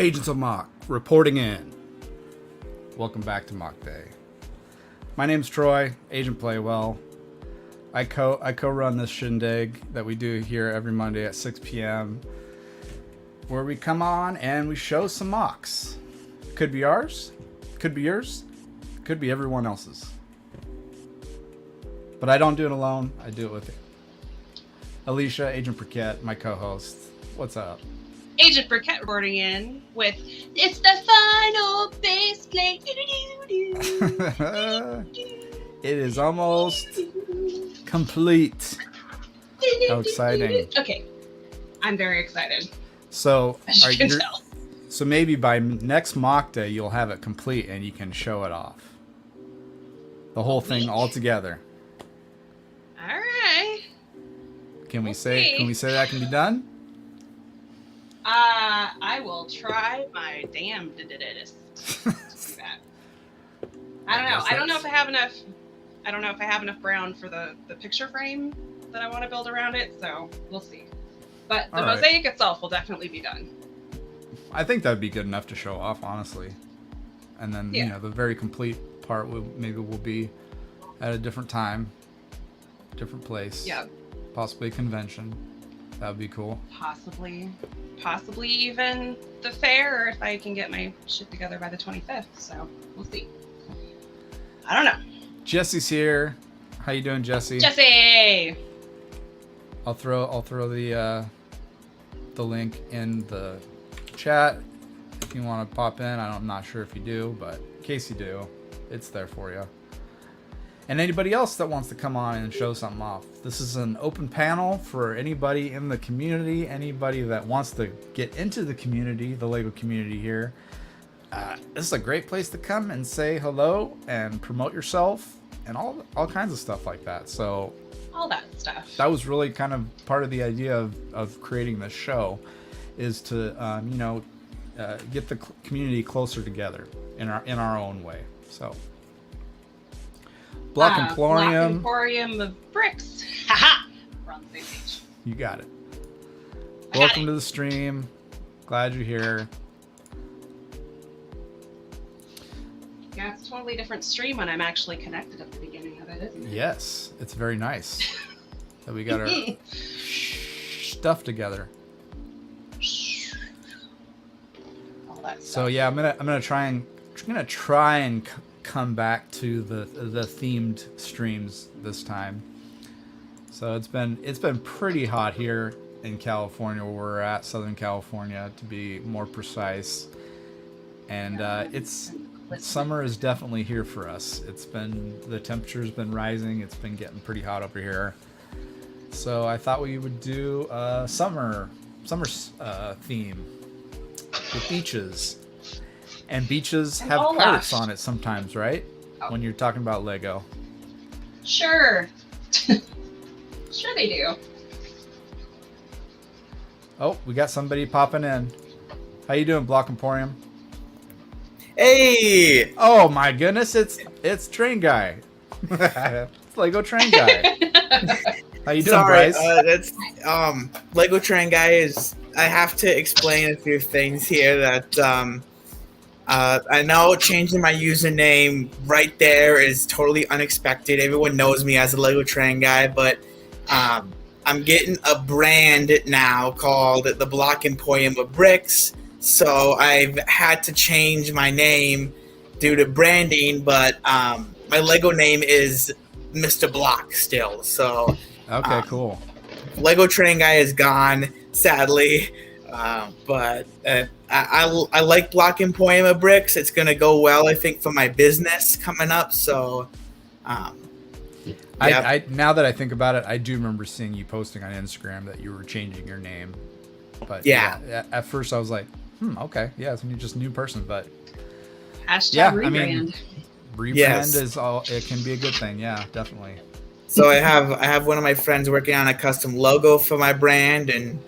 Agents of Mock reporting in. Welcome back to MOCday. My name's Troy, Agent Playwell. I co-run this shindig that we do here every Monday at 6 p.m. where we come on and we show some mocks. Could be ours, could be yours, could be everyone else's. But I don't do it alone. I do it with Alicia, Agent Briquette, my co-host. What's up? Agent Briquette reporting in with "It's the final base play." It is almost complete. How exciting! Okay, I'm very excited. So, As you can tell. So maybe by next mock day you'll have it complete and you can show it off. The whole thing all together. All right. Can we say that can be done? I will try my damnedest to do that. I don't know. I don't know if I have enough. I don't know if I have enough brown for the picture frame that I want to build around it. So we'll see. But the mosaic itself will definitely be done. I think that'd be good enough to show off, honestly. And then you know the very complete part will be at a different time, different place. Yeah. Possibly a convention. That would be cool. Possibly even the fair if I can get my shit together by the 25th. So we'll see. I don't know. Jesse's here. How you doing, Jesse? Jesse. I'll throw the link in the chat if you want to pop in. I'm not sure if you do, but in case you do, it's there for you. And anybody else that wants to come on and show something off. This is an open panel for anybody in the community, anybody that wants to get into the community, the LEGO community here. This is a great place to come and say hello and promote yourself and all kinds of stuff like that. So all that stuff. That was really kind of part of the idea of creating this show, is to get the community closer together in our own way. So. Block Emporium of Bricks. Haha! We're on the same page. You got it. Welcome to the stream. Glad you're here. Yeah, it's a totally different stream when I'm actually connected at the beginning of it, isn't it? Yes, it's very nice that we got our stuff together. All that stuff. So yeah, I'm gonna try and come back to the themed streams this time. So it's been pretty hot here in California, where we're at, Southern California to be more precise, and summer is definitely here for us. The temperature's been rising. It's been getting pretty hot over here. So I thought we would do a summer theme with beaches. And beaches have pirates on it sometimes, right? When you're talking about Lego. Sure. Sure they do. Oh, we got somebody popping in. How you doing, Block Emporium? Hey! Oh my goodness, it's Train Guy. It's Lego Train Guy. How you doing, Bryce? That's Lego Train Guy is. I have to explain a few things here that I know changing my username right there is totally unexpected. Everyone knows me as a Lego Train Guy, but I'm getting a brand now called the Block Emporium of Bricks. So I've had to change my name due to branding, but my Lego name is Mr. Block still. So okay, cool. Lego Train Guy is gone, sadly. But I like Block Emporium of Bricks. It's going to go well, I think, for my business coming up. So, I now that I think about it, I do remember seeing you posting on Instagram that you were changing your name. But yeah at first I was like, okay, yeah, it's just a new person. But hashtag rebrand. Rebrand is all. It can be a good thing. Yeah, definitely. So I have one of my friends working on a custom logo for my brand, and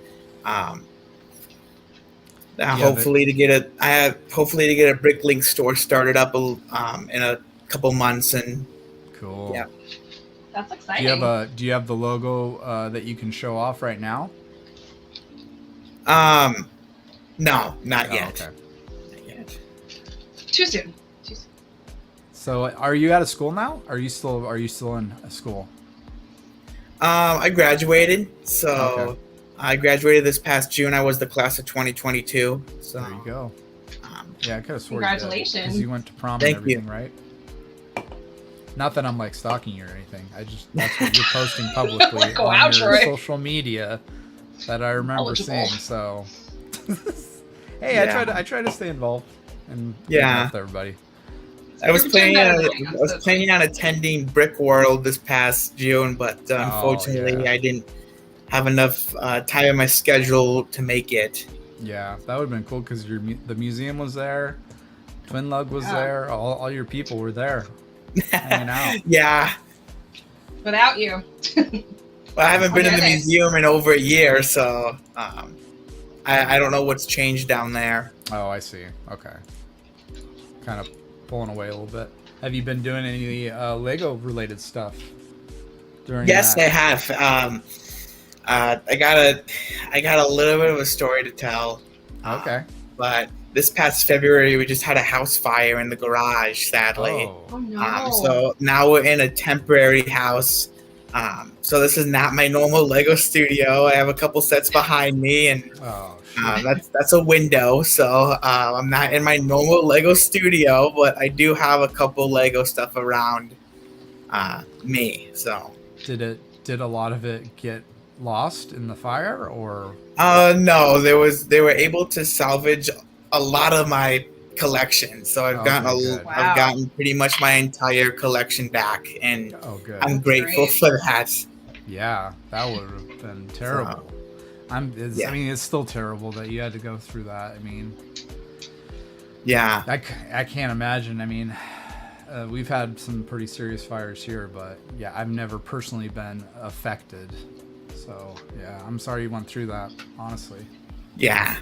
hopefully to get a Bricklink store started up in a couple months. And cool. Yeah, that's exciting. Do you have the logo that you can show off right now? No, not yet. Okay. Too soon. Too soon. So, are you out of school now? Are you still in school? I graduated, so Okay. I graduated this past June. I was the class of 2022. So There you go. Yeah, I could have sworn Congratulations. because you went to prom Thank and everything, right? Not that I'm like stalking you or anything. That's what you're posting publicly Go on out, your Troy. social media that I remember Eligible. seeing. So, hey, Yeah. I try to stay involved and Yeah. with everybody. I was You're doing planning better on than me, I was so planning on attending Brick World this past June, but unfortunately yeah. I didn't have enough time in my schedule to make it. Yeah, that would have been cool because the museum was there, Twin Lug was Yeah. there, all your people were there hanging out. Yeah. Without you. Well, I haven't been in the Okay. museum in over a year, so I don't know what's changed down there. Oh, I see. Okay, kind of pulling away a little bit. Have you been doing any Lego related stuff during Yes, that? I have. I got a little bit of a story to tell. Okay. But this past February, we just had a house fire in the garage, sadly. Oh no. So now we're in a temporary house. So this is not my normal Lego studio. I have a couple sets behind me, and Oh, shit. that's a window. So I'm not in my normal Lego studio, but I do have a couple Lego stuff around me. So Did a lot of it get lost in the fire, or? no, they were able to salvage a lot of my collection. So I've Okay, gotten good. Wow. I've gotten pretty much my entire collection back, and Oh, good. I'm grateful Great. for that. Yeah, that would have been terrible. I mean, it's still terrible that you had to go through that. I mean, Yeah. I can't imagine. I mean, we've had some pretty serious fires here, but yeah, I've never personally been affected. So yeah, I'm sorry you went through that, honestly. Yeah.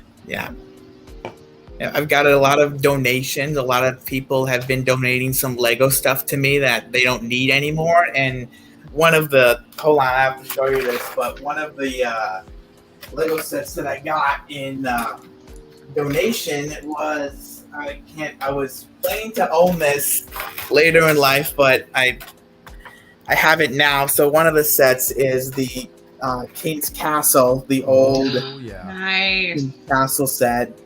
I've got a lot of donations. A lot of people have been donating some Lego stuff to me that they don't need anymore. And one of the hold on, I have to show you this, but one of the Lego sets that I got in donation was I was planning to own this later in life, but I have it now. So one of the sets is the King's Castle, the old Oh yeah. Nice. Castle set.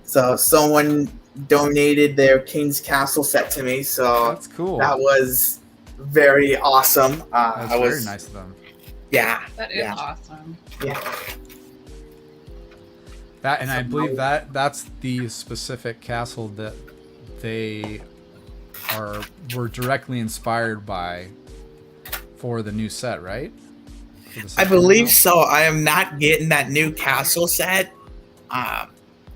So someone donated their King's Castle set to me, so That's cool. that was very awesome. That's I was very nice of them. Yeah, That is Yeah. awesome. yeah, That, and I believe that's the specific castle that they were directly inspired by for the new set, right? For the I second believe one? so. I am not getting that new castle set.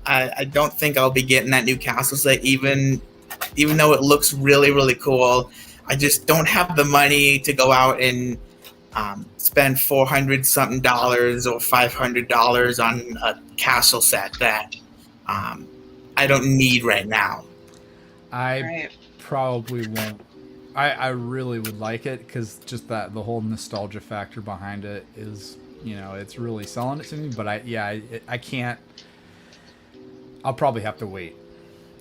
I don't think I'll be getting that new castle set, even though it looks really, really cool. I just don't have the money to go out and spend $400 something or $500 on a castle set that I don't need right now. I Right. probably won't. I really would like it because just the whole nostalgia factor behind it is, it's really selling it to me. But I can't. I'll probably have to wait.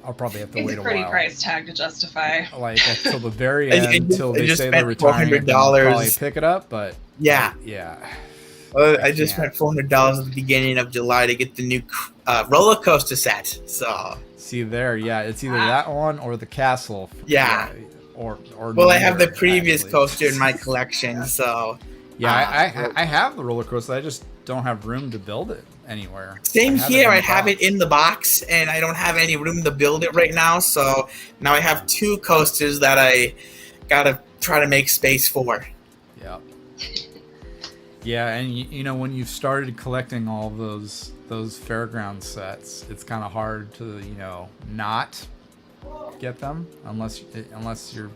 Wait It's a pretty a while. price tag to justify. Like until the very I end, just- until I they just say spent they're retiring it, then I'll $400. probably pick it up. But Yeah. yeah. I just can't. spent $400 at the beginning of July to get the new roller coaster set. So See there, yeah, it's either Wow. that one or the castle. Yeah. Or well, I have the neither, previous actually. coaster in my collection. So Yeah, I have the roller coaster. I just don't have room to build it anywhere. same have it here. in I the have box. it in the box, and I don't have any room to build it right now. So now I have two coasters that I gotta try to make space for. Yeah. Yeah, and when you've started collecting all those fairground sets, it's kind of hard to not get them unless you're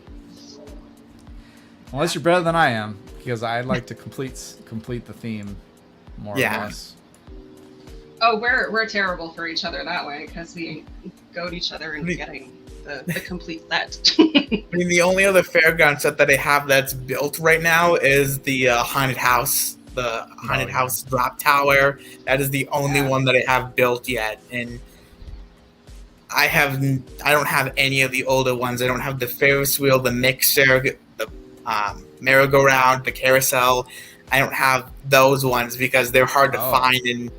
better than I am, because I'd like to complete the theme more Yeah. or less. Oh, we're terrible for each other that way because we goad each other into getting the complete set. I mean, the only other fairground set that I have that's built right now is the haunted house, the haunted yeah. house drop tower. That is the only Yeah. one that I have built yet, and I don't have any of the older ones. I don't have the Ferris wheel, the mixer, the merry-go-round, the carousel. I don't have those ones because they're hard to find, and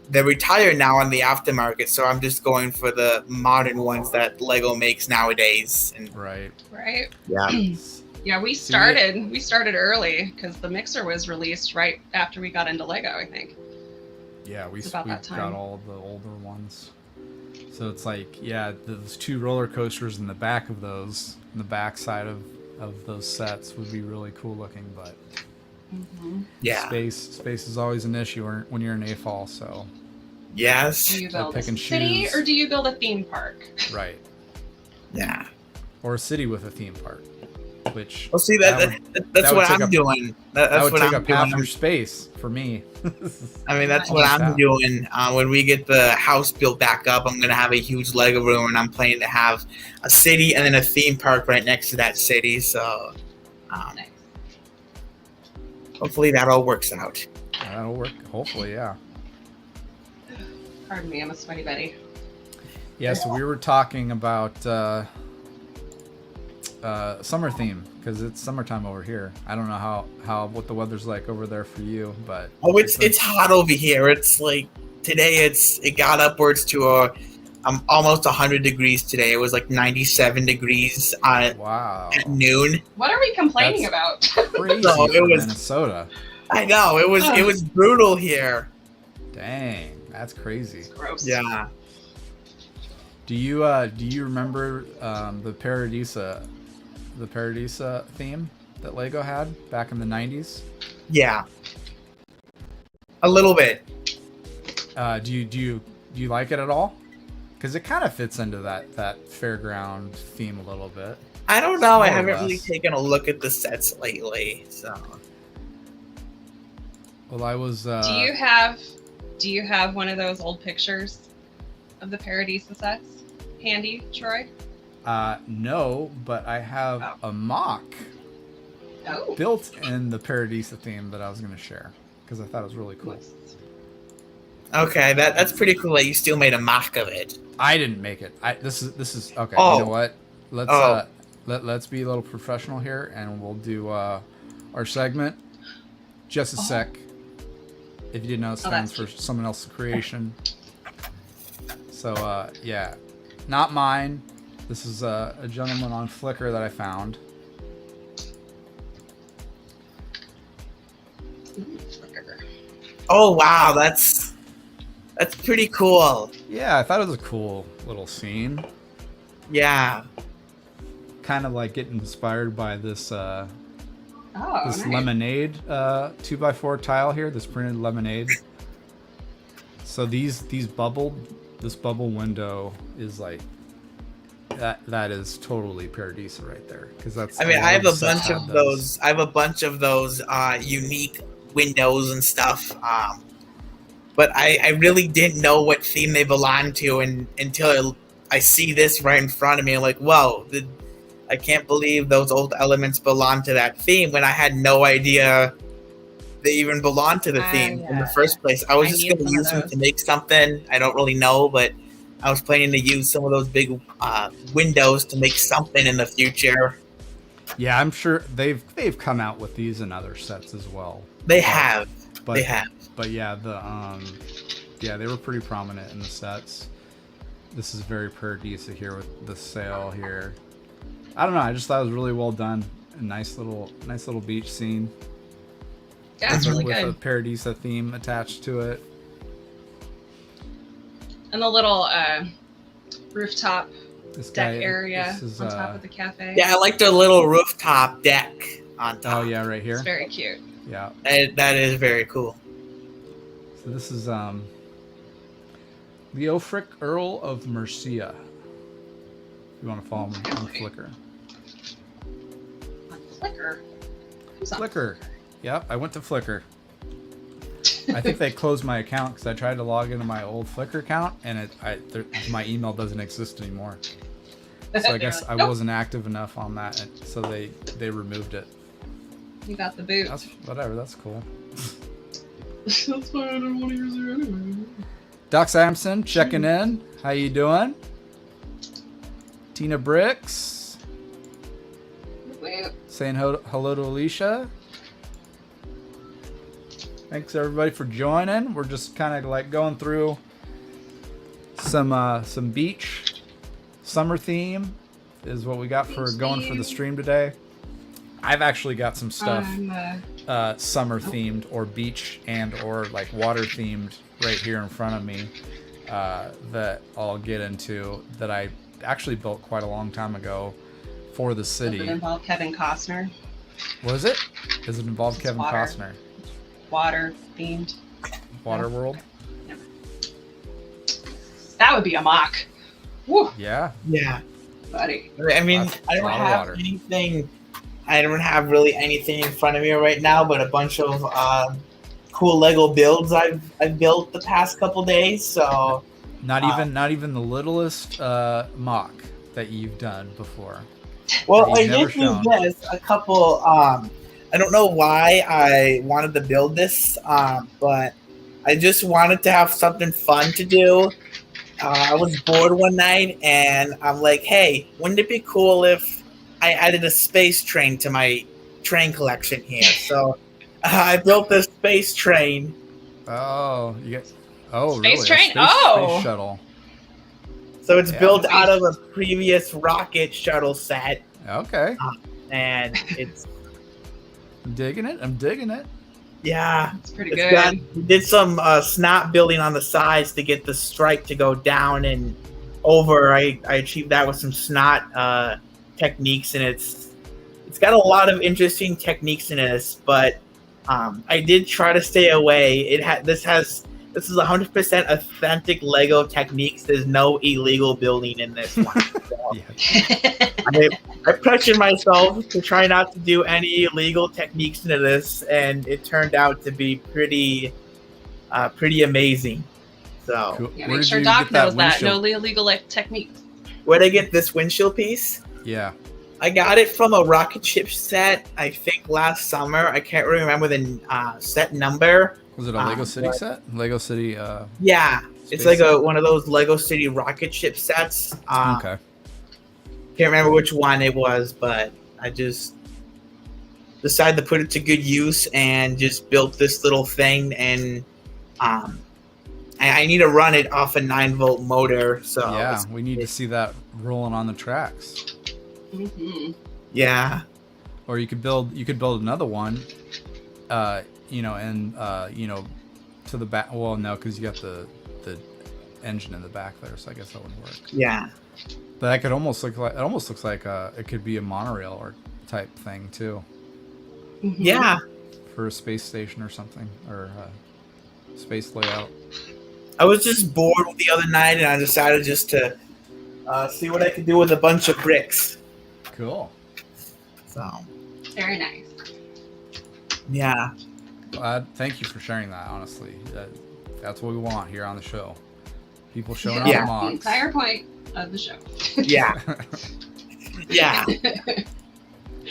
they're retired now on the aftermarket. So I'm just going for the modern ones that Lego makes nowadays. And Right. yeah, Yeah, we started early because the mixer was released right after we got into Lego, I think. Yeah, we about that time. got all the older ones. So it's like, yeah, those 2 roller coasters in the back of those, in the back side of those sets would be really cool looking, but yeah, space is always an issue when you're in AFOL, so. Yes. Do you build pick a and city choose. or do you build a theme park? Right. Yeah. Or a city with a theme park, which. Well, see that that's would what take I'm doing. That's that would what take I'm up half doing. your space for me. I mean, that's what I'm doing. When we get the house built back up, I'm gonna have a huge Lego room, and I'm planning to have a city and then a theme park right next to that city. So, Nice. hopefully that all works out. That'll work. Hopefully, yeah. Pardon me, I'm a sweaty Betty. Yeah, so we were talking about summer theme because it's summertime over here. I don't know what the weather's like over there for you, but It's hot over here. It's like today. It got upwards to almost 100 degrees today. It was like 97 degrees wow, at noon. What are we complaining about? crazy No, for it was- Minnesota. I know it was brutal here. Dang, that's crazy. Gross. Yeah. Do you remember the Paradisa theme that Lego had back in the 90s? Yeah. A little bit. Do you like it at all? Because it kind of fits into that fairground theme a little bit. I don't know. I More or haven't less. really taken a look at the sets lately. So. Well, I was. Do you have one of those old pictures of the Paradisa sets handy, Troy? No, but I have a mock built in the Paradisa theme that I was going to share because I thought it was really cool. Okay, that's pretty cool that you still made a mock of it. I didn't make it. This is okay. Oh. You know what? Let's be a little professional here, and we'll do our segment. Just a sec. If you didn't know, it stands for someone else's creation. So yeah, not mine. This is a gentleman on Flickr that I found. Oh wow, that's pretty cool. Yeah, I thought it was a cool little scene. Yeah. Kind of like getting inspired by this Oh, this nice. lemonade 2x4 tile here, this printed lemonade. So this bubble window is like that is totally Paradisa right there, because that's. I mean, I have a bunch of those. I have a bunch of those unique windows and stuff. But I really didn't know what theme they belonged to until I see this right in front of me. I'm like, whoa, I can't believe those old elements belong to that theme when I had no idea they even belonged to the theme in the first place. I was just going to use them to make something. I don't really know, but I was planning to use some of those big windows to make something in the future. Yeah, I'm sure they've come out with these in other sets as well. They have. But yeah, they were pretty prominent in the sets. This is very Paradisa here with the sail here. I don't know. I just thought it was really well done. A nice little beach scene. Yeah, it's really with good. a Paradisa theme attached to it. And the little rooftop This deck area this is, on top of the cafe. Yeah, I like the little rooftop deck on top. Oh yeah, right here. It's very cute. Yeah. That is very cool. So this is Leofric, Earl of Mercia. If you want to follow him on Flickr. On Flickr? Who's on Flickr. Yep, I went to Flickr. I think they closed my account because I tried to log into my old Flickr account and my email doesn't exist anymore. So I guess I wasn't active enough on that, and so they removed it. You got the boot. That's whatever. That's cool. That's why I don't want to use it anyway. Doc Samson checking in. How you doing? Tina Bricks Woo. saying hello to Alicia. Thanks everybody for joining. We're just kind of like going through some beach summer theme is what we got for going for the stream today. I've actually got some stuff summer themed or beach and or like water themed right here in front of me that I'll get into that I actually built quite a long time ago for the city. Does it involve Kevin Costner? Was it? Does it involve It's Kevin water. Costner? Water themed. Water World? Never. That would be a mock. Woo, Yeah. Yeah. buddy. I mean, Lots- I don't lot of have water. anything. I don't have really anything in front of me right now, but a bunch of cool Lego builds I've built the past couple days. So Not even the littlest mock that you've done before. well, You've I never did do shown. this a couple. I don't know why I wanted to build this, but I just wanted to have something fun to do. I was bored one night, and I'm like, "Hey, wouldn't it be cool if I added a space train to my train collection here?" So I built this space train. Oh, you get. Oh, Space really? train? Space shuttle. So it's Yeah. built out of a previous rocket shuttle set, Okay. and it's I'm digging it. I'm digging it. yeah. It's pretty It's good. got, we did some snot building on the sides to get the stripe to go down and over. I achieved that with some snot techniques, and it's got a lot of interesting techniques in this. But I did try to stay away. This is 100% authentic Lego techniques. There's no illegal building in this one. So Yeah. I pressured myself to try not to do any illegal techniques into this, and it turned out to be pretty amazing. So, Cool. Yeah, Where make did sure you Doc get that knows that. No windshield? illegal techniques. where'd I get this windshield piece? Yeah. I got it from a rocket ship set, I think last summer. I can't really remember the set number. Was it a Lego City set? Lego City. Yeah, it's Space like set? one of those Lego City rocket ship sets. Okay. Can't remember which one it was, but I just decided to put it to good use and just built this little thing. And I need to run it off a 9-volt motor. So Yeah, we need to see that rolling on the tracks. Mm-hmm. yeah, Or you could build another one. To the back. Well, no, because you got the engine in the back there, so I guess that wouldn't work. yeah. But that could almost look like it could be a monorail or type thing too, Mm-hmm. Yeah, for a space station or something, or space layout. I was just bored the other night, and I decided just to see what I could do with a bunch of bricks. Cool. So Very nice. yeah, Thank you for sharing that. Honestly, that's what we want here on the show. People showing Yeah. off The mocks. entire point of the show. yeah, yeah.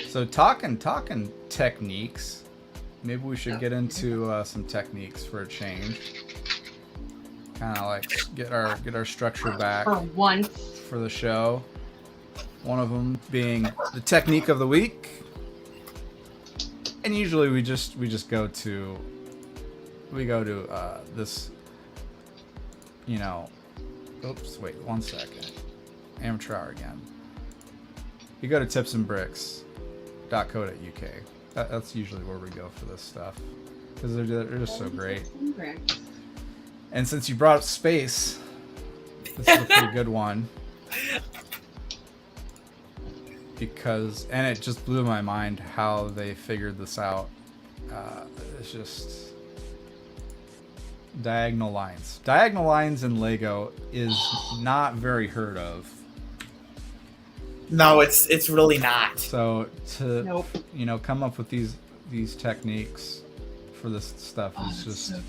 So talking techniques, maybe we should get into some techniques for a change. Kind of like get our structure back For once. for the show. One of them being the technique of the week, and usually we just go to this. Oops, wait 1 second. Amateur hour again. You go to tipsandbricks.co.uk. That's usually where we go for this stuff because they're just so great. And since you brought up space, this is a pretty good one. Because, and it just blew my mind how they figured this out. It's just diagonal lines. Diagonal lines in Lego is not very heard of. No, it's really not. So to Nope. come up with these techniques for this stuff Oh, is that's just so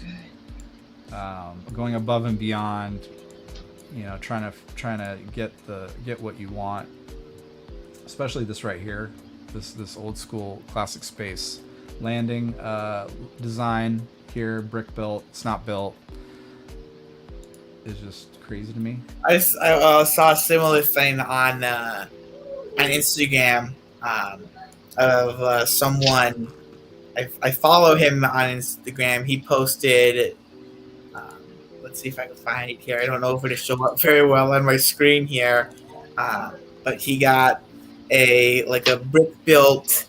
good. going above and beyond. Trying to get what you want. Especially this right here, this old school classic space landing design here, brick built. It's not built. is just crazy to me. I saw a similar thing on Instagram of someone. I follow him on Instagram. He posted. Let's see if I can find it here. I don't know if it'll show up very well on my screen here, but he got a brick built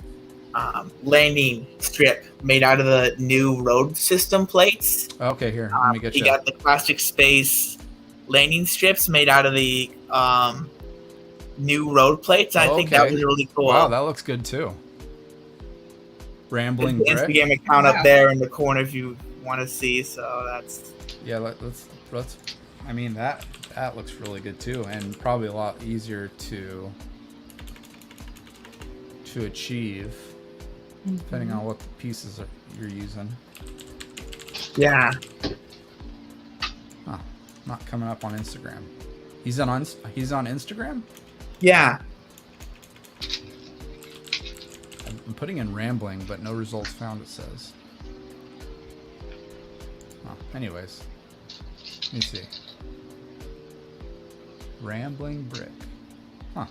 landing strip made out of the new road system plates. Okay, here, let me get you. He got the plastic space landing strips made out of the new road plates. I think that was really cool. Wow, that looks good too. Rambling There's the brick. Instagram account up there in the corner if you want to see. So that's. Yeah, let's. I mean that looks really good too, and probably a lot easier to achieve, depending on what pieces you're using. Yeah. Huh, not coming up on Instagram. He's on Instagram? Yeah. I'm putting in rambling, but no results found, it says. Oh, anyways. Let me see. Rambling brick. Huh.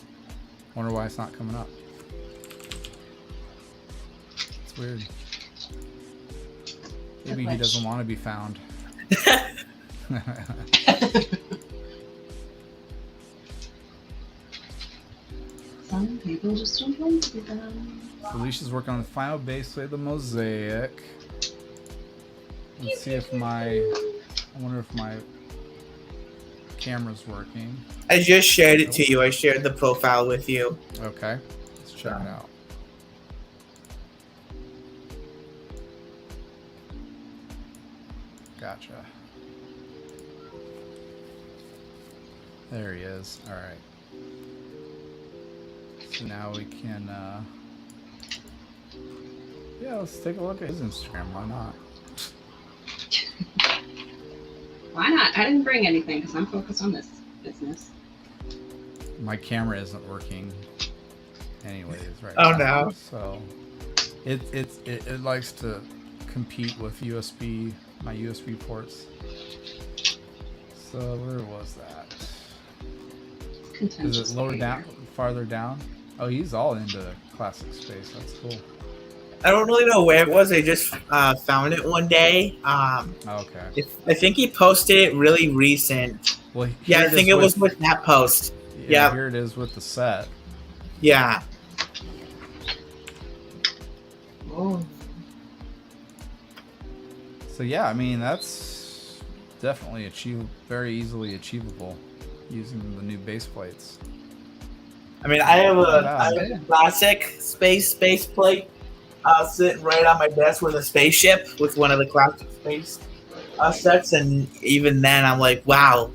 Wonder why it's not coming up. It's weird. Maybe he doesn't want to be found. Some people just don't want to be done. Felicia's working on the final base plate of the mosaic. Let's see if I wonder if my camera's working. I just shared it to you. I shared the profile with you. Okay, let's check it out. Gotcha. There he is. All right. So now we can, yeah, let's take a look at his Instagram. Why not? Why not? I didn't bring anything because I'm focused on this business. My camera isn't working anyways right Oh, now. no. So it likes to compete with my USB ports. So where was that? Is it lower down, farther down? Oh, he's all into classic space. That's cool. I don't really know where it was. I just found it one day. Okay. I think he posted it really recent. Well, Yeah, I think it was with that post. Yeah, Yep. here it is with the set. Yeah. Oh. So yeah, I mean that's definitely very easily achievable using the new base plates. I mean, I have a classic space plate sitting right on my desk with a spaceship with one of the classic space sets, and even then, I'm like, wow.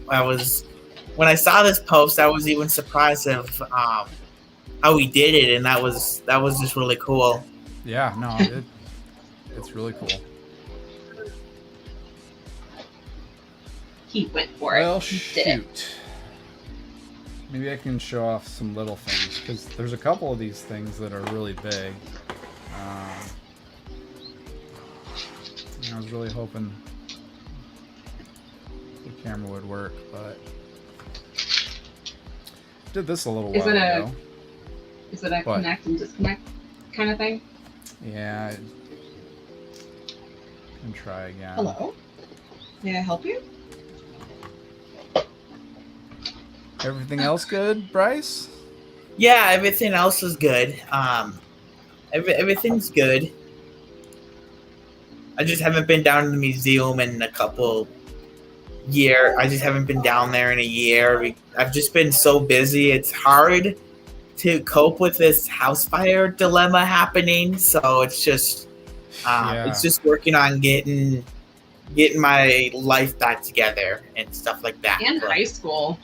When I saw this post, I was even surprised of how he did it, and that was just really cool. Yeah, no, it's really cool. He went for it. Well, He did it. shoot. Maybe I can show off some little things, because there's a couple of these things that are really big. I was really hoping the camera would work, but did this a little while ago. Is it a What? connect and disconnect kind of thing? Yeah. Can try again. Hello? May I help you? Everything else good, Bryce? Yeah, everything else is good. Everything's good. I just haven't been down to the museum in a couple years. I just haven't been down there in a year. I've just been so busy. It's hard to cope with this house fire dilemma happening. So it's just, it's just working on getting my life back together and stuff like that. And high school.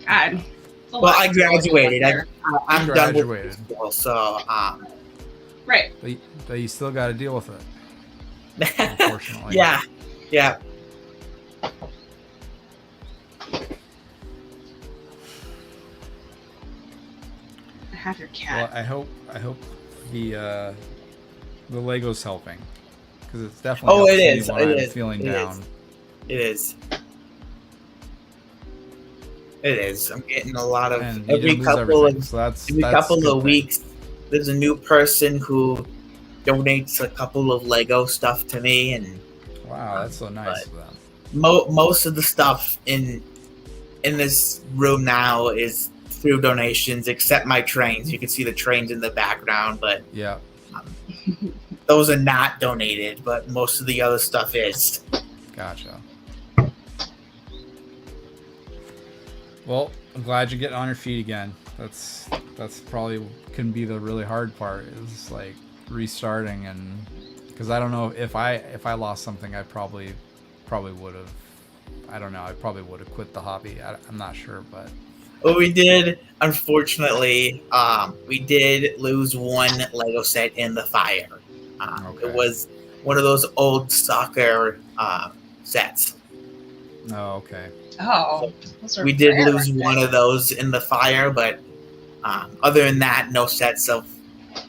God. Well, I graduated. I'm done with Graduated. school, so Right. But you still got to deal with it. Unfortunately. yeah. Have your Well, cat. I hope the Lego's helping, because it's definitely Oh, it helps me is. when It I'm is. feeling It down. is. It is. It is. I'm getting a lot of And you every didn't lose couple everything, of so that's every a couple good of thing. weeks. There's a new person who donates a couple of Lego stuff to me, and Wow, that's so nice of them. most of the stuff in this room now is through donations, except my trains. You can see the trains in the background, but Yeah. those are not donated. But most of the other stuff is. Gotcha. Well, I'm glad you're getting on your feet again. That's probably can be the really hard part, is like restarting, and because I don't know if I lost something, I probably would have. I don't know. I probably would have quit the hobby. I'm not sure, but. Well, we did. Unfortunately, we did lose one Lego set in the fire. Okay. It was one of those old soccer sets. Oh, okay. Oh, those are We did rare. lose one of those in the fire, but other than that, no sets have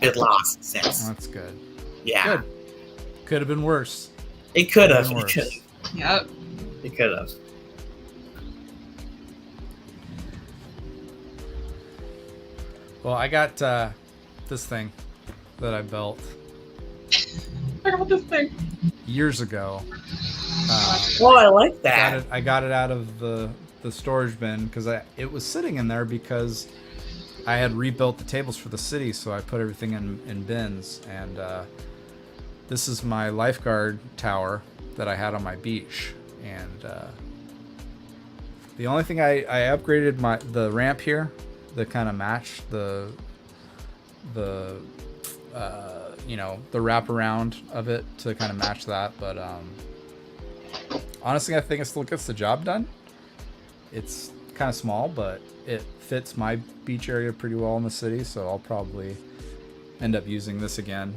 been lost since. That's good. Yeah, Good. Could have been worse. it could have. Been worse. Yep. It could have. Well, I got this thing that I built I got this thing. years ago. Oh, I like that. I got it out of the storage bin because it was sitting in there because I had rebuilt the tables for the city, so I put everything in bins. And this is my lifeguard tower that I had on my beach. And the only thing I upgraded the ramp here that kind of matched the wraparound of it to kind of match that. But honestly, I think it still gets the job done. It's kind of small, but it fits my beach area pretty well in the city, so I'll probably end up using this again.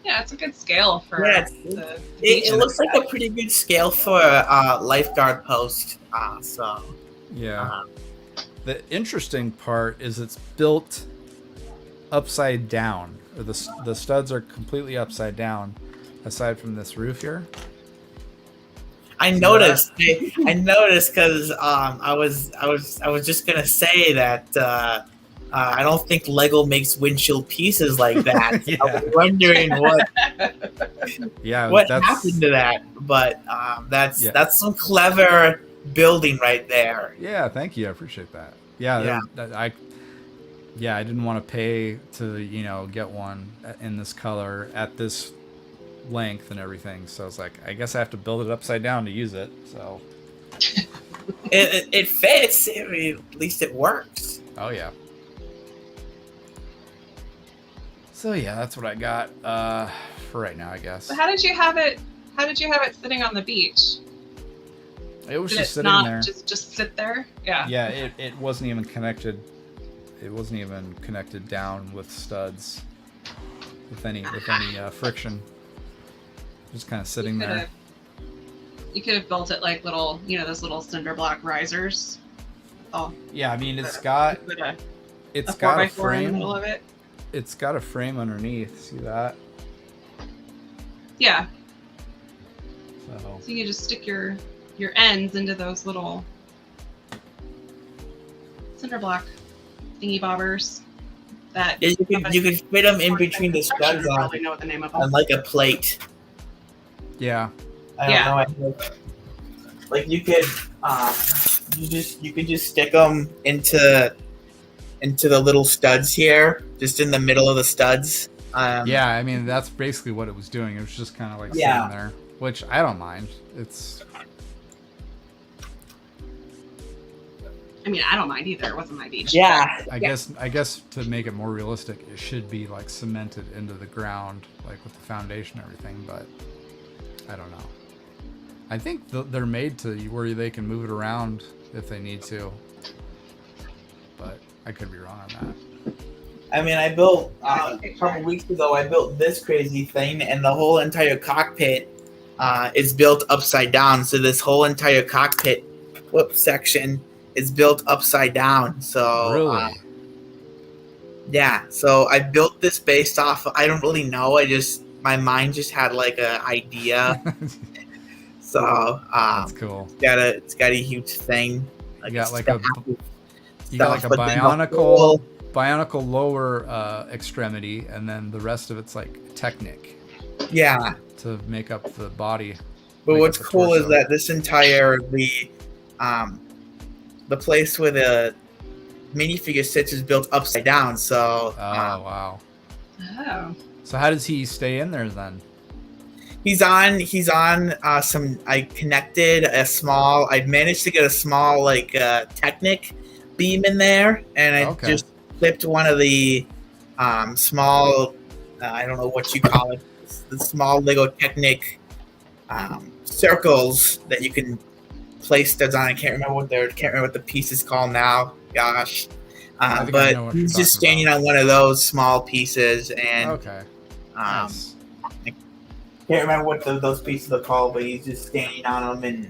Yeah, it's a good scale for Yeah, the it looks like a pretty good scale for a lifeguard post. So Yeah. The interesting part is it's built upside down. The studs are completely upside down, aside from this roof here. I noticed. I noticed because I was just gonna say that I don't think Lego makes windshield pieces like that. Yeah. I was wondering what Yeah, happened to that, but that's Yeah. some clever building right there. Yeah, thank you. I appreciate that. Yeah, I didn't want to pay to get one in this color at this length and everything. So it's like, I guess I have to build it upside down to use it. So It fits. I mean, at least it works. oh yeah. So yeah, that's what I got for right now, I guess. So how did you have it sitting on the beach? It was Did just it sitting not there. just sit there? Yeah. Yeah, it wasn't even connected. It wasn't even connected down with studs, with any friction. Just kind of sitting there. You could have built it like little, those little cinder block risers. Oh. Yeah, I mean it's got Put a a 4x4 in the frame. middle of it. It's got a frame underneath. See that? Yeah. So So you just stick your ends into those little cinder block thingy bobbers. That Yeah, you could fit them in between the studs You on probably know what the name of them. like a plate. yeah, I don't know. Like you could, you could just stick them into the little studs here, just in the middle of the studs. yeah. I mean that's basically what it was doing. It was just kind of like Yeah. sitting there, which I don't mind. I mean, I don't mind either. It wasn't my beach. Yeah. I guess to make it more realistic, it should be like cemented into the ground, like with the foundation and everything. But I don't know. I think they're made to where they can move it around if they need to. But I could be wrong on that. I mean, I built a couple weeks ago. I built this crazy thing, and the whole entire cockpit is built upside down. So this whole entire cockpit section is built upside down. So Really? yeah. So I built this based off. I don't really know. My mind just had like an idea. So That's cool. it's got a huge thing. You got like staff a with you got like stuff, a but then the whole- bionicle lower extremity, and then the rest of it's like Technic yeah. to make up the body. But make what's up the cool is torso. that this entire the place where the minifigure sits is built upside down. So Oh wow. Oh. So how does he stay in there then? he's on some. I connected a small. I managed to get a small like Technic beam in there, and I Okay. just clipped one of the small. I don't know what you call it. The small Lego Technic circles that you can place studs on. I can't remember what the piece is called now. Gosh. I think I But know what you're he's just talking standing about. on one of those small pieces, and Okay. Nice. can't remember what those pieces are called, but he's just standing on them,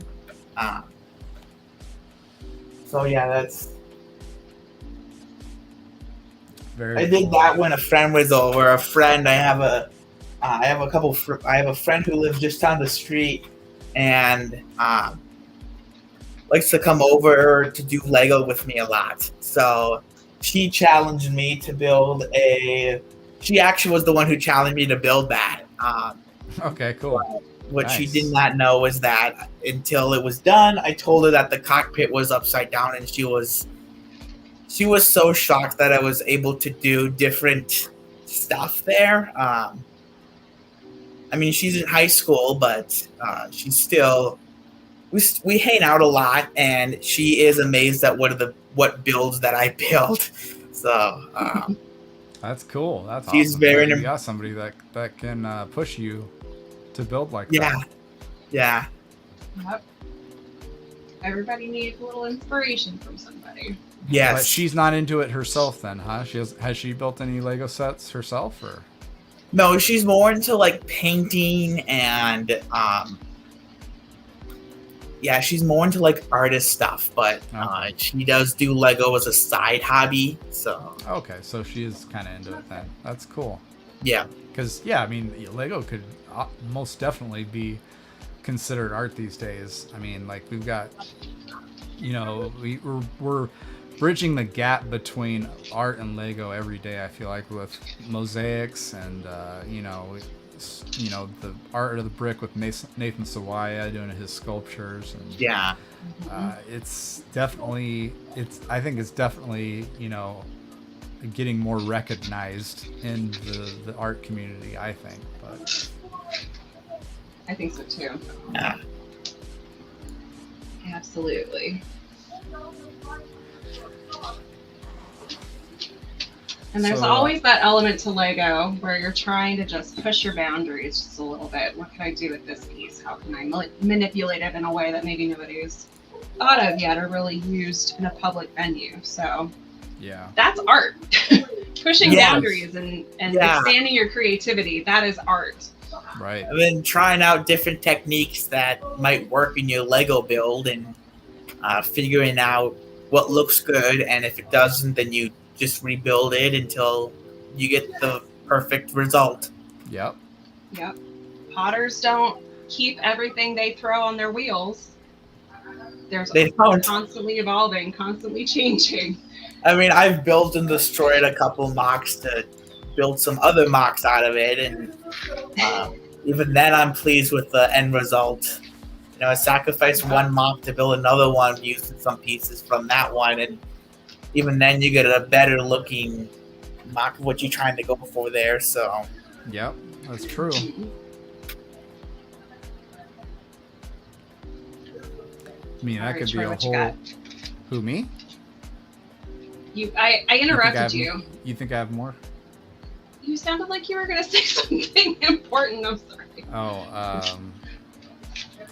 and so yeah, that's. Very I did cool. that when a friend was over. A friend, I have a friend who lives just down the street, and likes to come over to do Lego with me a lot. So she challenged me to build a. She actually was the one who challenged me to build that. Okay, cool. What she Nice. did not know was that until it was done, I told her that the cockpit was upside down, and she was so shocked that I was able to do different stuff there. I mean, she's in high school, but she's still. We hang out a lot, and she is amazed at what builds that I build. So That's cool. That's she's awesome. very That you got somebody that can push you to build like that. yeah. Yep. Everybody needs a little inspiration from somebody. Yes. But she's not into it herself then, huh? Has she built any Lego sets herself, or? No, she's more into like painting and yeah, she's more into like artist stuff, but Okay. she does do Lego as a side hobby. So Okay, so she is kind of into it then. That's cool. yeah, Because yeah, I mean, Lego could most definitely be considered art these days. I mean, like we've got, we're bridging the gap between art and Lego every day. I feel like with mosaics and the art of the brick with Nathan Sawaya doing his sculptures, and yeah, it's definitely I think it's definitely getting more recognized in the art community, I think. But I think so too. yeah. Absolutely. And there's So, always that element to Lego where you're trying to just push your boundaries just a little bit. What can I do with this piece? How can I manipulate it in a way that maybe nobody's thought of yet or really used in a public venue? So yeah, that's art. Pushing Yes. boundaries and Yeah. expanding your creativity, that is art. right. I've been trying out different techniques that might work in your Lego build and figuring out what looks good, and if it doesn't, then you just rebuild it until you get the perfect result. Yep. Yep. Potters don't keep everything they throw on their wheels. They're They don't. constantly evolving, constantly changing. I mean, I've built and destroyed a couple mocks to build some other mocks out of it, and even then, I'm pleased with the end result. I sacrificed one mock to build another one using some pieces from that one, and even then, you get a better looking mock of what you're trying to go for there. So, Yep. That's true. I mean, that Alright, could be Troy, a what you whole. got? Who, me? I interrupted you. You think I have more? You sounded like you were going to say something important. I'm sorry. Oh,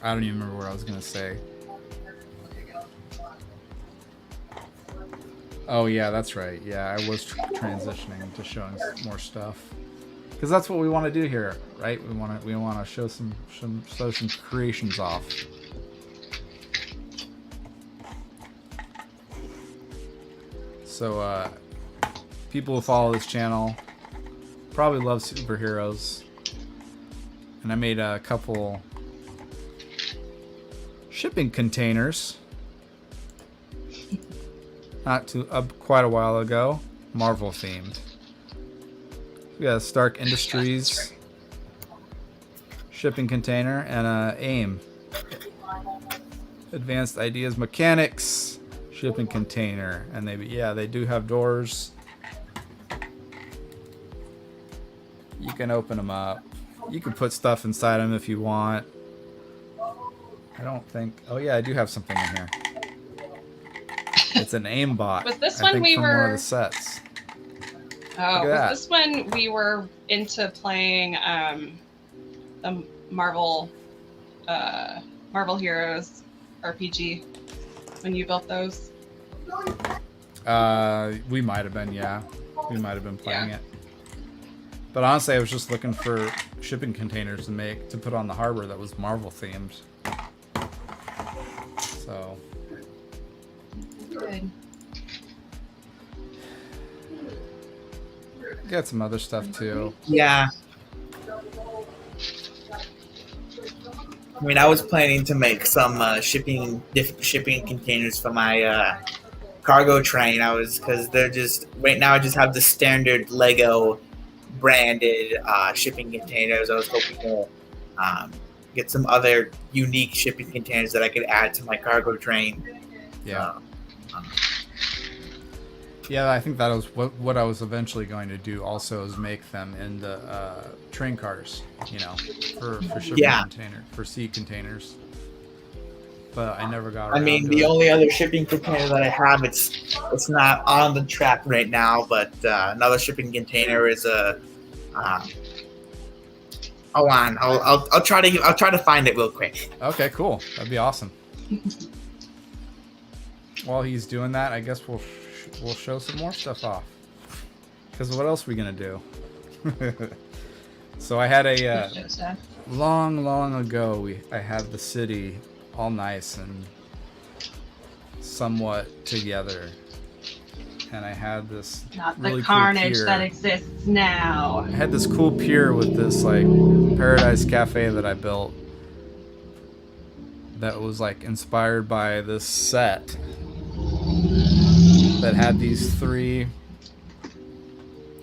I don't even remember what I was gonna say. Oh yeah, that's right. Yeah, I was transitioning to showing more stuff because that's what we want to do here, right? We want to show some creations off. So people who follow this channel probably love superheroes, and I made a couple shipping containers quite a while ago, Marvel themed. We got a Stark Industries shipping container and a AIM. Advanced Ideas Mechanics shipping container, and they do have doors. You can open them up. You can put stuff inside them if you want. I don't think. Oh yeah, I do have something in here. It's an aimbot. Was this I one think we from were? one of the sets. Oh, Look at was this when we were into playing the Marvel Heroes RPG when you built those? We might have been, yeah. We might have been playing it. But honestly, I was just looking for shipping containers to put on the harbor that was Marvel themed. So. Good. Got some other stuff too. Yeah. I mean, I was planning to make some different shipping containers for my cargo train. Because they're just right now. I just have the standard Lego branded shipping containers. I was hoping to get some other unique shipping containers that I could add to my cargo train. Yeah. Yeah, I think that was what I was eventually going to do. Also, is make them into train cars, for shipping for sea containers. But I never got. I mean, the only other shipping container that I have, it's not on the track right now, but another shipping container is a. Hold on, I'll try to find it real quick. Okay, cool. That'd be awesome. While he's doing that, I guess we'll show some more stuff off. Because what else are we gonna do? So I had a long ago. I had the city all nice and somewhat together, and I had this Not really the carnage cool pier. that exists now. I had this cool pier with this like Paradise Cafe that I built. That was like inspired by this set. That had these three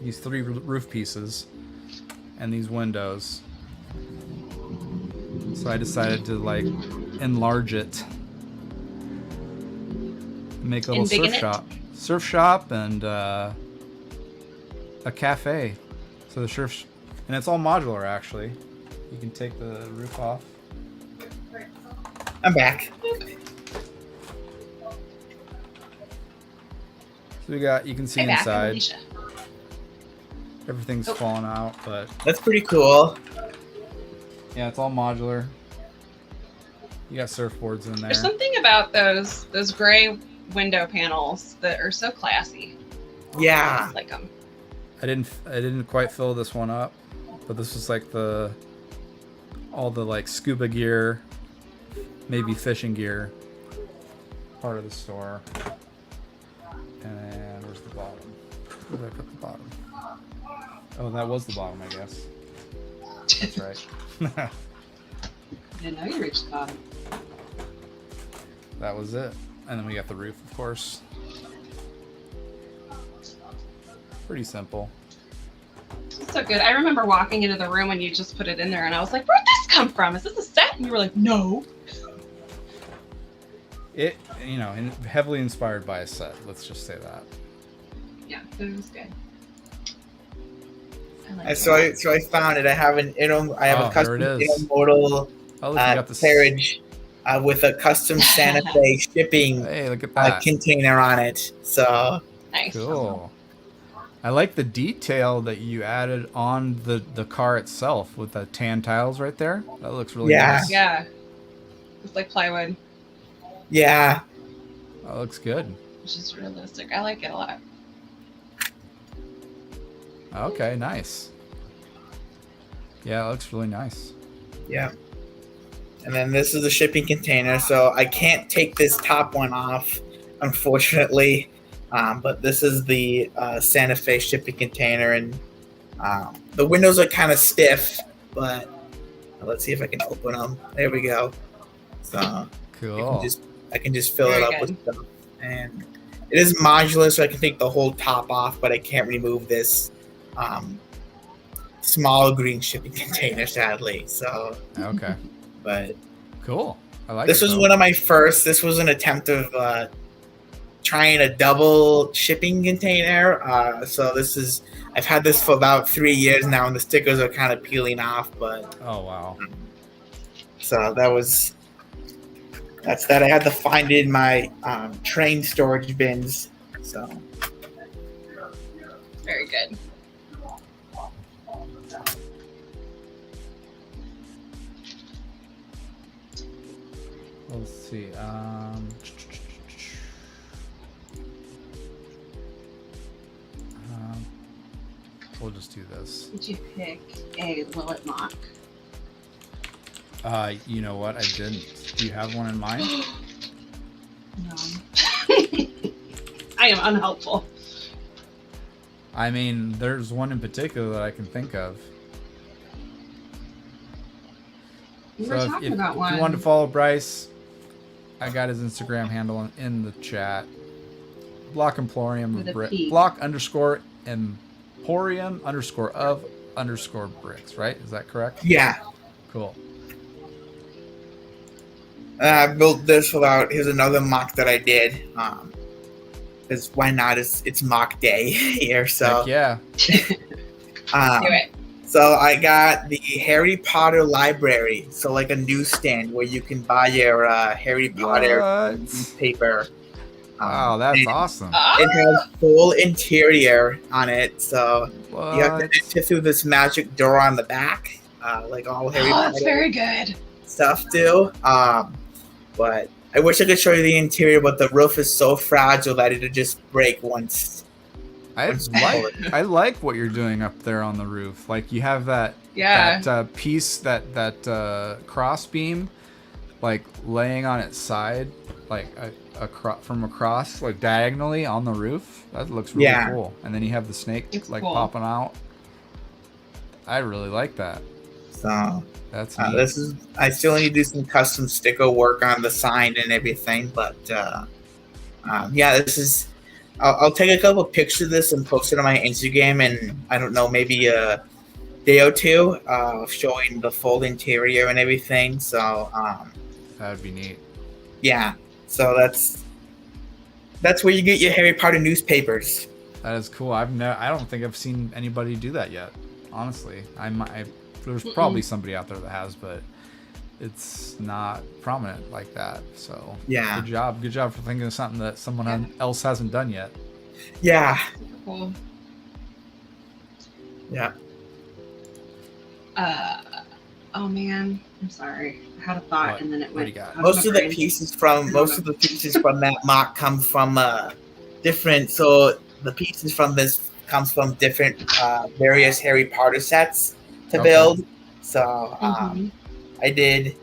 roof pieces and these windows. So I decided to like enlarge it, make a little surf shop and a cafe. So the and it's all modular actually. You can take the roof off. I'm back. So you can see inside. Everything's falling out, but That's pretty cool. yeah, it's all modular. You got surfboards in there. There's something about those gray window panels that are so classy. Yeah. I like them. I didn't quite fill this one up, but this was like all the like scuba gear, maybe fishing gear part of the store. And where's the bottom? Where did I put the bottom? Oh, that was the bottom, I guess. That's right. I didn't know you reached the bottom. That was it. And then we got the roof, of course. Pretty simple. It's so good. I remember walking into the room when you just put it in there, and I was like, "Where'd this come from? Is this a set?" And you were like, "No." It, heavily inspired by a set. Let's just say that. Yeah, it was good. I like And so I found it. I have a custom there it is. intermodal Oh, look, you got the carriage with a custom Santa Fe shipping Hey, look at that. container on it. So Nice. Cool. I like the detail that you added on the car itself with the tan tiles right there. That looks really nice. Yeah. It's like plywood, yeah, That looks good. which is realistic. I like it a lot. Okay, nice. Yeah, it looks really nice. yeah. And then this is the shipping container. So I can't take this top one off, unfortunately. But this is the Santa Fe shipping container, and the windows are kind of stiff, but let's see if I can open them. There we go. So Cool. I can just fill Very it up good. with stuff, and It is modular, so I can take the whole top off, but I can't remove this small green shipping container, sadly. So, Okay. but Cool. I like this it. was though. one of my first. This was an attempt of trying a double shipping container. So this is. I've had this for about 3 years now, and the stickers are kind of peeling off. But Oh wow. so that's that. I had to find it in my train storage bins. So Very good. Let's see. We'll just do this. Did you pick a Lilith mock? You know what? I didn't. Do you have one in mind? No. I am unhelpful. I mean, there's one in particular that I can think of. We were talking about if one. you want to follow Bryce, I got his Instagram handle in the chat. Block Emporium With a of Brick. P. Block _ Emporium _ bricks, right? Is that correct? yeah, Cool. I built this without. Here's another mock that I did. Because why not? It's MOCday here, so Heck yeah. Do it. So I got the Harry Potter library, so like a newsstand where you can buy your Harry Potter What? newspaper. Wow, that's and awesome. It has full interior on it, so you have to What? enter through this magic door on the back, like all Harry Oh, Potter that's very good. stuff do. But I wish I could show you the interior, but the roof is so fragile that it'll just break once. I like what you're doing up there on the roof. Like you have that Yeah. piece that cross beam, like laying on its side, like from across, like diagonally on the roof. That looks really Yeah. cool. And then you have the snake It's like cool. popping out. I really like that. So That's neat. this is. I still need to do some custom sticker work on the sign and everything, but yeah, this is. I'll take a couple pictures of this and post it on my Instagram, and I don't know, maybe a day or two, showing the full interior and everything. So That would be neat. yeah, so that's where you get your Harry Potter newspapers. That is cool. I don't think I've seen anybody do that yet. Honestly, there's probably somebody out there that has, but it's not prominent like that. So Yeah. good job for thinking of something that someone else hasn't done yet. Yeah, Cool. yeah. Oh man, I'm sorry. I had a thought What? and then it What went. do you got? out of Most my of the brain. pieces from that mock come from different. So the pieces from this comes from different various Harry Potter sets to Okay. build. So Mhm. I did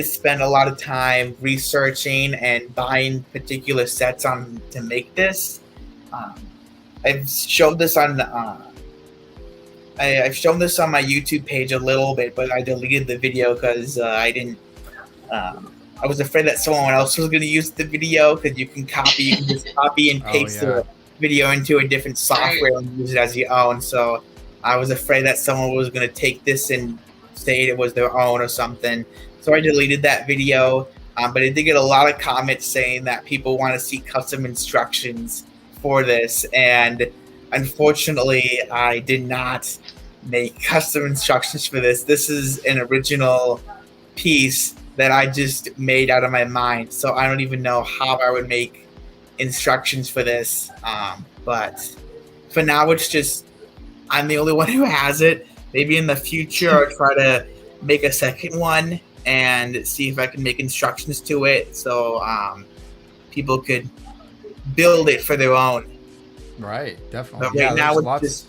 spend a lot of time researching and buying particular sets to make this. I've showed this on I've shown this on my YouTube page a little bit, but I deleted the video because I didn't. I was afraid that someone else was going to use the video because you can just copy and Oh, paste yeah. the video into a different software and use it as your own. So I was afraid that someone was going to take this and say it was their own or something. So I deleted that video. But I did get a lot of comments saying that people want to see custom instructions for this, and unfortunately, I did not make custom instructions for this. This is an original piece that I just made out of my mind, so I don't even know how I would make instructions for this. But for now, it's just I'm the only one who has it. Maybe in the future, I'll try to make a second one and see if I can make instructions to it, so people could build it for their own. Right, definitely. But Yeah, right now there's it's lots. just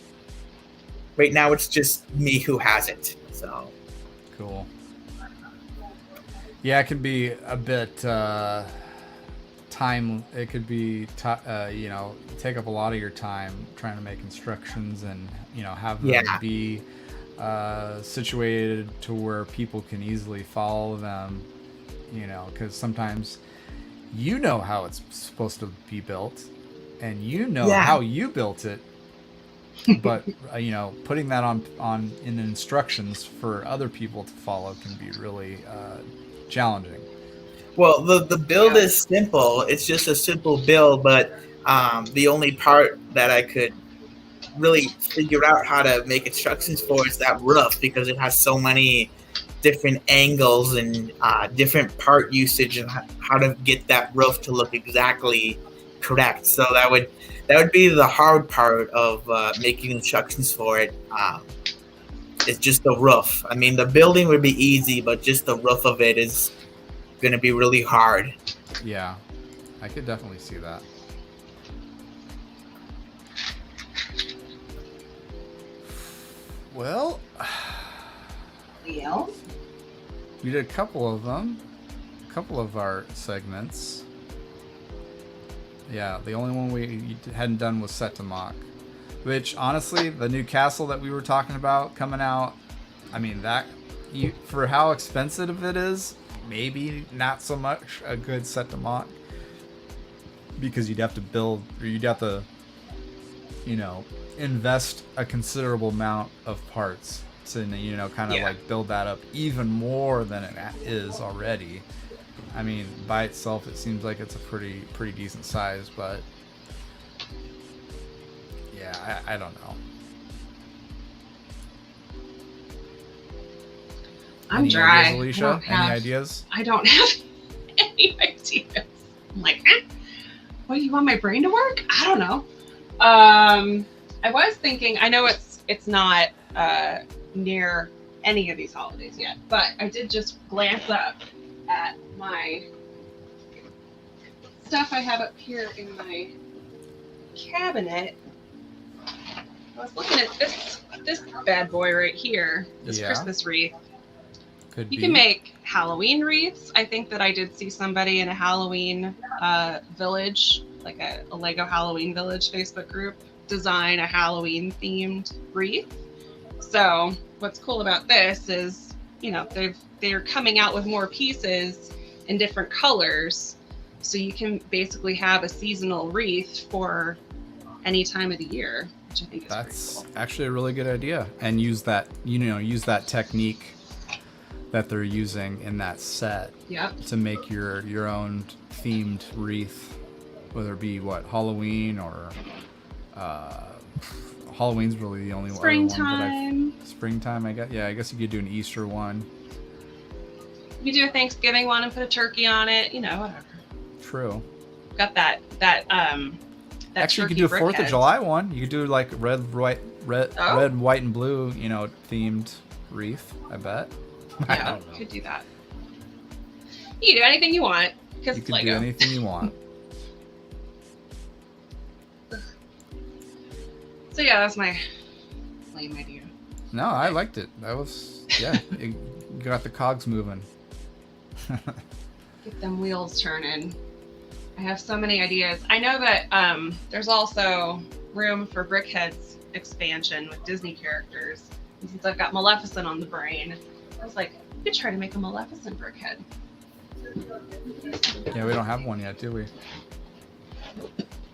right now it's just me who has it. So Cool. Yeah, it can be a bit time. It could be take up a lot of your time trying to make instructions and have them Yeah. be situated to where people can easily follow them. Because sometimes how it's supposed to be built, and you know Yeah. how you built it, but putting that on in instructions for other people to follow can be really challenging. Well, the build is simple. It's just a simple build, but the only part that I could really figure out how to make instructions for is that roof, because it has so many different angles and different part usage and how to get that roof to look exactly correct. So that would be the hard part of making instructions for it. It's just the roof. I mean, the building would be easy, but just the roof of it is going to be really hard. Yeah, I could definitely see that. Well, Leo? we did a couple of them, a couple of our segments. Yeah, the only one we hadn't done was Set to Mock, which honestly, the new castle that we were talking about coming out, I mean, for how expensive it is, maybe not so much a good Set to Mock, because you'd have to build, or you'd have to, invest a considerable amount of parts to, kind of like build that up even more than it is already. I mean, by itself, it seems like it's a pretty decent size, but yeah, I don't know. I'm Any dry. ideas, Alicia? Any ideas? I don't have any ideas. I'm like, what, do you want my brain to work? I don't know. I was thinking, I know it's not near any of these holidays yet, but I did just glance up at my stuff I have up here in my cabinet. I was looking at this bad boy right here, this Christmas wreath. You can make Halloween wreaths. I think that I did see somebody in a Halloween village, like a Lego Halloween Village Facebook group, design a Halloween themed wreath. So what's cool about this is, they're coming out with more pieces in different colors, so you can basically have a seasonal wreath for any time of the year, which I think is That's pretty cool. actually a really good idea, and use that technique that they're using in that set to make your own themed wreath, whether it be Halloween or Halloween's really the only Springtime. Springtime, I guess. Yeah, I guess you could do an Easter one. You do a Thanksgiving one and put a turkey on it, whatever. True. Got that Actually, you could do a 4th of July one. You could do like red, white, and blue, themed wreath, I bet. I Yeah, don't know. could do that. You can do anything you want, because You it's could Lego. do anything you want. So yeah, that's my lame idea. No, I liked it. That was, it got the cogs moving. Get them wheels turning. I have so many ideas. I know that there's also room for Brickhead's expansion with Disney characters. And since I've got Maleficent on the brain, I was like, we could try to make a Maleficent Brickhead. Yeah, we don't have one yet, do we?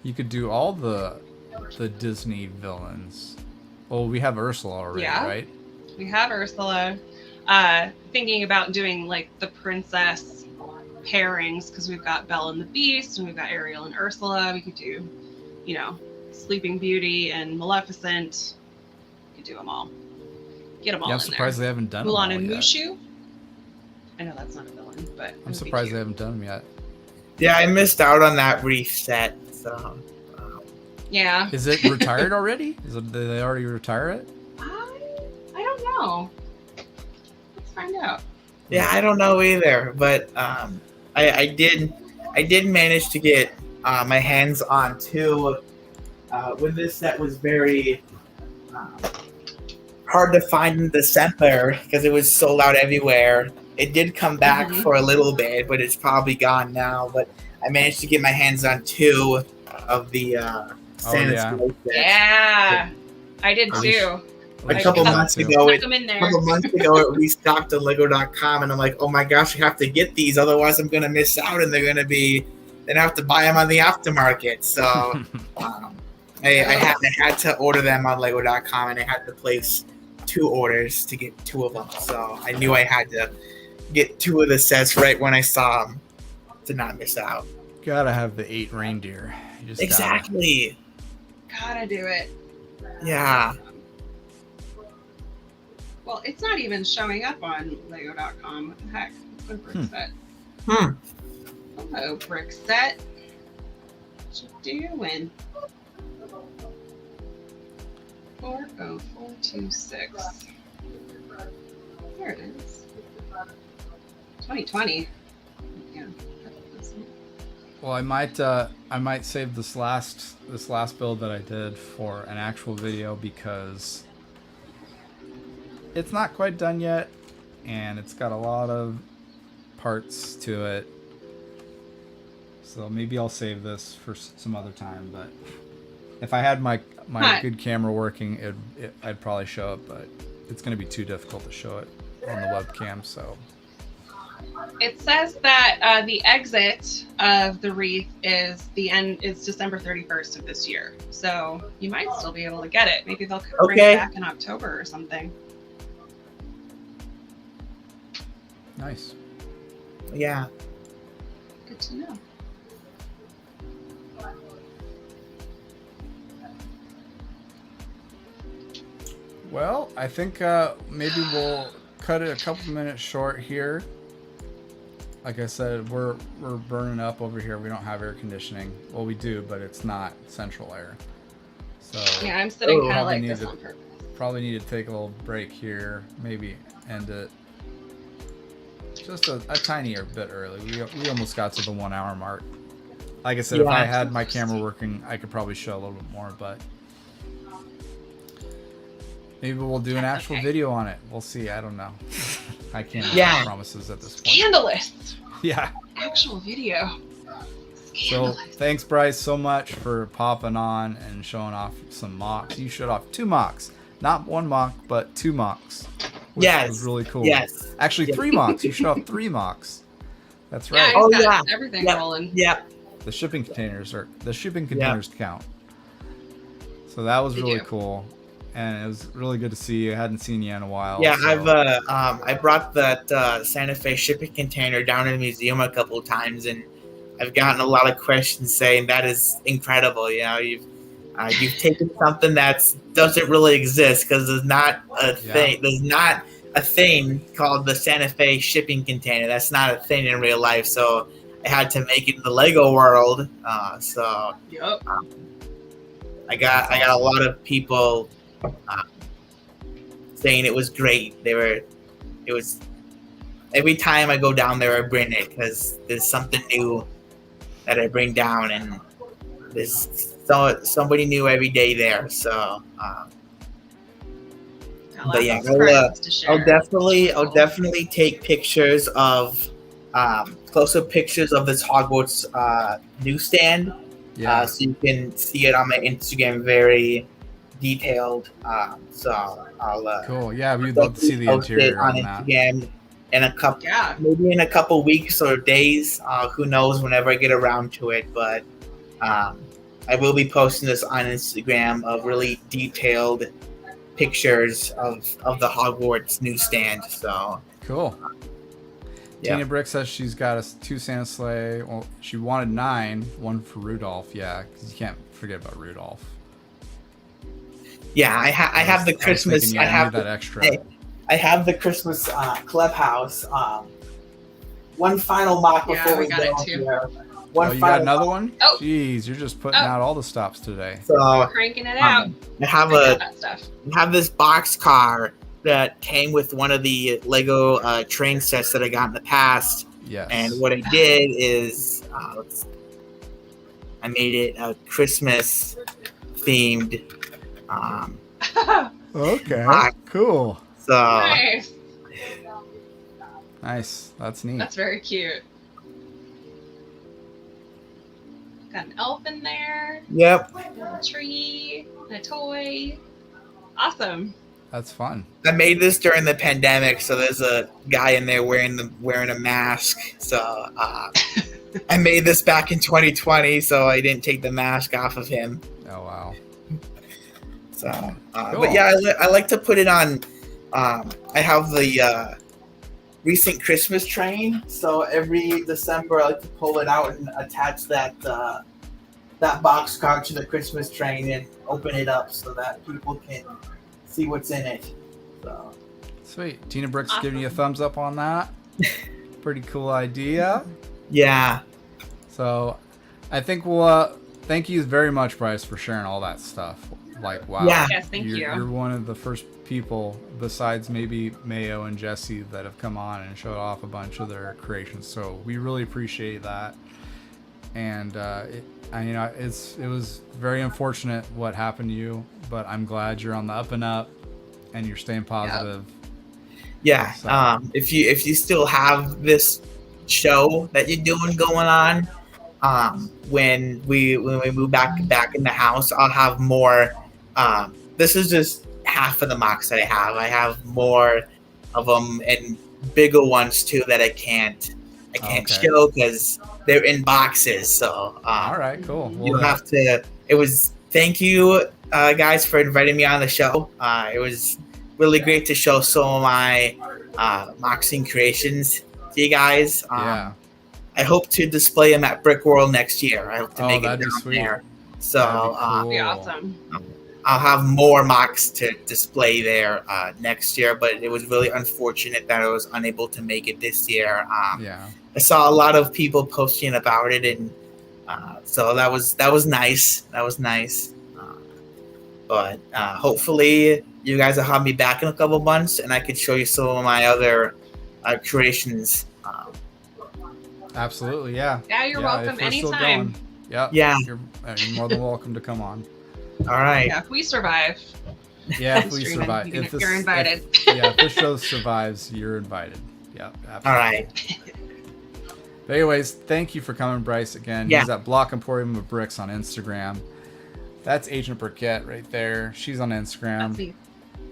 You could do all the Disney villains. Well, we have Ursula already, right? We have Ursula. Thinking about doing like the princess pairings, because we've got Belle and the Beast, and we've got Ariel and Ursula. We could do, Sleeping Beauty and Maleficent. We could do them all. Get them all I'm in surprised they haven't done them Mulan all and yet. Mushu. I know that's not a villain, but I'm surprised they haven't done them yet. Yeah, I missed out on that Wreath set. So, yeah. Is it retired already? Did they already retire it? I don't know. Let's find out. yeah, I don't know either, but I did manage to get my hands on two when this set was very hard to find in December because it was sold out everywhere. It did come back for a little bit, but it's probably gone now. But I managed to get my hands on two of the Santa's Sleigh sets. Yeah, I did too. A couple months ago, Stuck them in there. it restocked on Lego.com, and I'm like, oh my gosh, I have to get these, otherwise I'm gonna miss out, and they're gonna be then I have to buy them on the aftermarket. So I had to order them on Lego.com, and I had to place 2 orders to get 2 of them. So I knew I had to get 2 of the sets right when I saw them to not miss out. Gotta have the 8 reindeer. You just Exactly. Gotta do it. Yeah. Well, it's not even showing up on Lego.com. What the heck? It's a brick set. Hello, brick set. What you doing? 40426. There it is. 2020. Yeah. Well, I might save this last build that I did for an actual video because it's not quite done yet, and it's got a lot of parts to it. So maybe I'll save this for some other time. But if I had my good camera working, I'd probably show it. But it's going to be too difficult to show it on the webcam. So it says that the exit of the Wreath is December 31st of this year. So you might still be able to get it. Maybe they'll bring it back in October or something. nice. Yeah. Good to know. Well, I think maybe we'll cut it a couple minutes short here. Like I said, we're burning up over here. We don't have air conditioning. Well, we do, but it's not central air. So Yeah, I'm sitting kind of like need this to- on purpose. probably need to take a little break here. Maybe end it just a tinier bit early. We almost got to the 1 hour mark. Like I said, if I had my camera working, I could probably show a little bit more, but maybe we'll do an actual video on it. We'll see. I don't know. I can't make any promises at this point. Scandalous. Yeah. Actual video. So Scandalous. thanks, Bryce, so much for popping on and showing off some mocks. You showed off 2 mocks. Not 1 mock, but 2 mocks. Which was really cool. Yes. Actually, 3 mocks. You showed off 3 mocks. That's Yeah, right. he's got everything rolling. Yep. The shipping containers count. So that was really cool, and it was really good to see you. I hadn't seen you in a while. Yeah, so. I brought that Santa Fe shipping container down in the museum a couple of times, and I've gotten a lot of questions saying that is incredible. You know, you've taken something that doesn't really exist because there's not a thing. There's not a thing called the Santa Fe shipping container. That's not a thing in real life. So I had to make it in the Lego world. I got a lot of people saying it was great. It was every time I go down there, I bring it because there's something new that I bring down, and there's somebody new every day there. So, but yeah, I'll definitely take pictures of close-up pictures of this Hogwarts newsstand. Yeah. So you can see it on my Instagram, very detailed. So I'll cool. Yeah, we'd love to see the interior on that. Instagram maybe in a couple weeks or days. Who knows? Whenever I get around to it, but I will be posting this on Instagram of really detailed pictures of the Hogwarts newsstand. So cool. Yeah. Tina Brick says she's got 2 Santa sleigh. Well, she wanted 9, 1 for Rudolph. Yeah, because you can't forget about Rudolph. Yeah, I have the Christmas. I have that extra. I have the Christmas clubhouse. One final mock before we got go it too. here. You got another one? Oh. Jeez, you're just putting out all the stops today. So Cranking it out. I have this box car that came with one of the Lego train sets that I got in the past. Yes. And what I did is I made it a Christmas themed. Okay. Box. Cool. So nice. That's neat. That's very cute. Got an elf in there. Yep. A little tree. And a toy. Awesome. That's fun. I made this during the pandemic, so there's a guy in there wearing a mask. So I made this back in 2020, so I didn't take the mask off of him. Oh wow. So, Cool. but yeah, I like to put it on. I have the recent Christmas train, so every December I like to pull it out and attach that boxcar to the Christmas train and open it up so that people can see what's in it. So. Sweet. Tina Brick's giving you a thumbs up on that. Pretty cool idea. Yeah. So, I think we'll thank you very much, Bryce, for sharing all that stuff. Like, wow. Yeah. Yes, thank you. You're one of the first people, besides maybe Mayo and Jesse, that have come on and showed off a bunch of their creations. So we really appreciate that. And it was very unfortunate what happened to you, but I'm glad you're on the up and up, and you're staying positive. Yeah. So. If you still have this show that you're doing going on, when we move back in the house, I'll have more. This is just half of the mocks that I have. I have more of them and bigger ones too that I can't show because they're in boxes. So all right, cool. You'll have to. Thank you guys for inviting me on the show. It was really great to show some of my moxing creations to you guys. Yeah. I hope to display them at Brick World next year. I hope to make it that'd be down sweet. there. So That'd Be awesome. I'll have more mocks to display there next year, but it was really unfortunate that I was unable to make it this year. Yeah. I saw a lot of people posting about it, and so that was nice. That was nice. But hopefully you guys will have me back in a couple months, and I could show you some of my other creations. Absolutely, yeah. Yeah, you're welcome if we're still anytime. going. Yep. Yeah. You're more than welcome to come on. All right. Yeah, if we survive. Yeah, if we Streaming, survive. you're invited. If this show survives, you're invited. Yeah, absolutely. All right. But anyways, thank you for coming, Bryce, again. Yeah. He's at Block Emporium of Bricks on Instagram. That's Agent Briquette right there. She's on Instagram.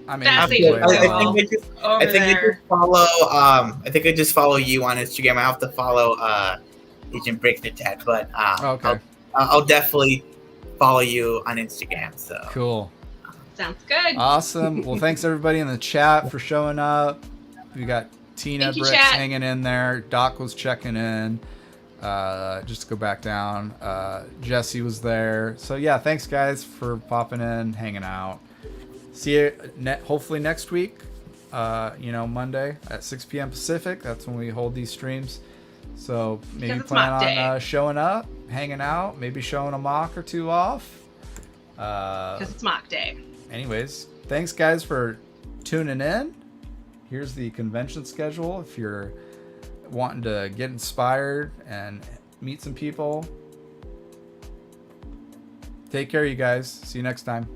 I'm That's Agent Agent Briquette. I think I just follow. I think I just follow you on Instagram. I have to follow Agent Briquette, but Okay. I'll definitely follow you on Instagram. So Cool. Sounds good. Awesome. Well, thanks everybody in the chat for showing up. We got Tina Thank you, Bricks chat. hanging in there. Doc was checking in. Just to go back down. Jesse was there. So yeah, thanks guys for popping in, hanging out. See you hopefully next week. Monday at 6 p.m. Pacific. That's when we hold these streams. So maybe it's plan MOCday. on showing up, hanging out, maybe showing a mock or two off. Because it's MOCday. Anyways, thanks guys for tuning in. Here's the convention schedule if you're wanting to get inspired and meet some people. Take care, you guys. See you next time.